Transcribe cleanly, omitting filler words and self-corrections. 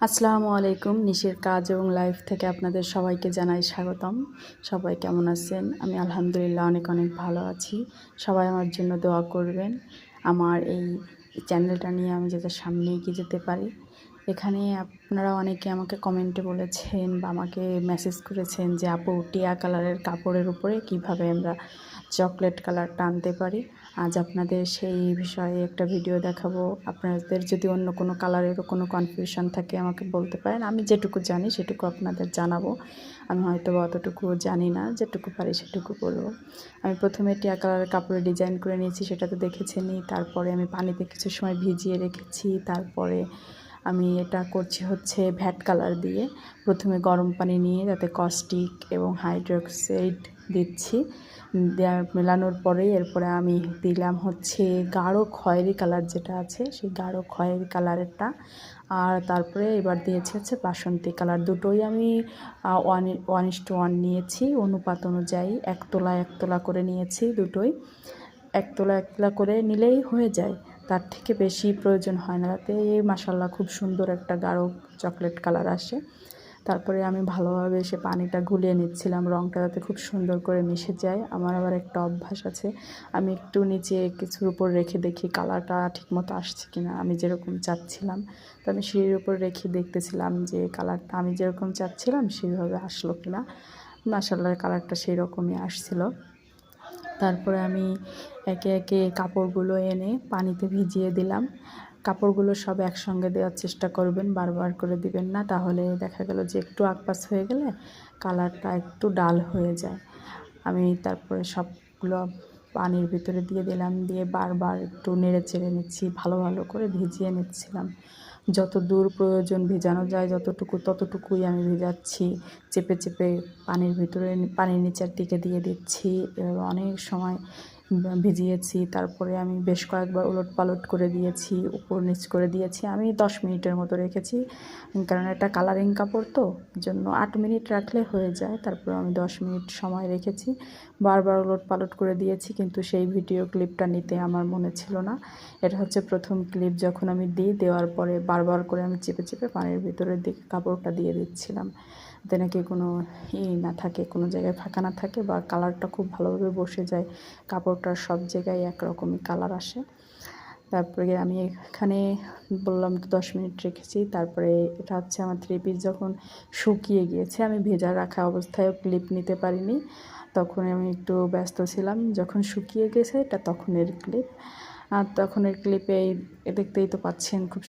আসসালামু আলাইকুম। নিশির কাজ এবং লাইফ থেকে আপনাদের সবাইকে জানাই স্বাগতম। সবাই কেমন আছেন? আমি আলহামদুলিল্লাহ অনেক অনেক ভালো আছি। সবাই আমার জন্য দোয়া করবেন, আমার এই চ্যানেলটা নিয়ে আমি যাতে সামনে এগিয়ে যেতে পারি। এখানে আপনারা অনেকে আমাকে কমেন্টে বলেছেন বা আমাকে মেসেজ করেছেন যে আপু, টিয়া কালারের কাপড়ের উপরে কিভাবে আমরা চকলেট কালারটা আনতে পারি। আজ আপনাদের সেই বিষয়ে একটা ভিডিও দেখাবো। আপনাদের যদি অন্য কোনো কালারেরও কোনো কনফিউশন থাকে আমাকে বলতে পারেন, আমি যেটুকু জানি সেটুকু আপনাদের জানাবো। আমি হয়তো অতটুকু জানি না, যেটুকু পারি সেটুকু বলবো। আমি প্রথমে টিয়া কালারের কাপড়ে ডিজাইন করে নিয়েছি, সেটা তো দেখেছেনই। তারপরে আমি পানিতে কিছু সময় ভিজিয়ে রেখেছি। তারপরে আমি এটা করছি হচ্ছে ভ্যাট কালার দিয়ে। প্রথমে গরম পানি নিয়ে তাতে কস্টিক এবং হাইড্রোক্সাইড দিচ্ছি, মেলানোর পরেই এরপরে আমি দিলাম হচ্ছে গাঢ় খয়েরি কালার যেটা আছে, সেই গাঢ় খয়েরি কালারেরটা। আর তারপরে এবার দিয়েছি হচ্ছে বাসন্তী কালার। দুটোই আমি 1:1 নিয়েছি, অনুপাত অনুযায়ী 1 তোলা 1 তোলা করে নিয়েছি। দুটোই 1 তোলা 1 তোলা করে নিলেই হয়ে যায়, তার থেকে বেশি প্রয়োজন হয় না। তাতে মাশাআল্লাহ খুব সুন্দর একটা গাঢ় চকলেট কালার আসে। তারপরে আমি ভালোভাবে সে পানিটা গুলিয়ে নিচ্ছিলাম, রঙটা যাতে খুব সুন্দর করে মিশে যায়। আমার আবার একটা অভ্যাস আছে, আমি একটু নিচে কিছুর উপর রেখে দেখি কালারটা ঠিকমতো আসছে কিনা, আমি যেরকম চাচ্ছিলাম। তো আমি সিঁড়ির উপর রেখে দেখতেছিলাম যে কালারটা আমি যেরকম চাচ্ছিলাম সেইভাবে আসলো কিনা। মাশাআল্লাহ কালারটা সেই রকমই আসছিল। তারপরে আমি একে একে কাপড়গুলো এনে পানিতে ভিজিয়ে দিলাম। কাপড়গুলো সব একসঙ্গে দেওয়ার চেষ্টা করবেন, বারবার করে দিবেন না, তাহলে দেখা গেল যে একটু আকপাস হয়ে গেলে কালারটা একটু ডাল হয়ে যায়। আমি তারপরে সবগুলো পানির ভিতরে দিয়ে দিলাম, দিয়ে বারবার একটু নেড়ে চেড়ে নিচ্ছি, ভালো ভালো করে ভিজিয়ে নিচ্ছিলাম। যত দূর প্রয়োজন ভেজানো যায় ততটুকুই আমি ভেজাচ্ছি। চেপে চেপে পানির ভিতরে পানির নিচের দিকে দিয়ে দিচ্ছি। অনেক সময় ভিজিয়েছি। তারপরে আমি বেশ কয়েকবার ওলটপালট করে দিয়েছি, উপর নিচ করে দিয়েছি। আমি 10 মিনিটের মতো রেখেছি, কারণ এটা কালারিং কাপড় তো, জন্য 8 মিনিট রাখলে হয়ে যায়। তারপরে আমি 10 মিনিট সময় রেখেছি, বারবার ওলটপালট করে দিয়েছি, কিন্তু সেই ভিডিও ক্লিপটা নিতে আমার মনে ছিল না। এটা হচ্ছে প্রথম ক্লিপ। যখন আমি দেওয়ার পরে বারবার করে আমি চেপে চেপে পানির ভিতরের দিকে কাপড়টা দিয়ে দিচ্ছিলাম, যাতে নাকি কোনো না থাকে, কোনো জায়গায় ফাঁকা না থাকে, বা কালারটা খুব ভালোভাবে বসে যায়, কাপড়টার সব জায়গায় একরকমই কালার আসে। তারপরে আমি এখানে বললাম তো 10 মিনিট রেখেছি। তারপরে এটা হচ্ছে আমার 3 পিস যখন শুকিয়ে গিয়েছে, আমি ভেজা রাখা অবস্থায়ও ক্লিপ নিতে পারিনি, তখন আমি একটু ব্যস্ত ছিলাম। যখন শুকিয়ে গেছে এটা তখনের ক্লিপ। আর তখনের ক্লিপে দেখতেই তো পাচ্ছেন খুব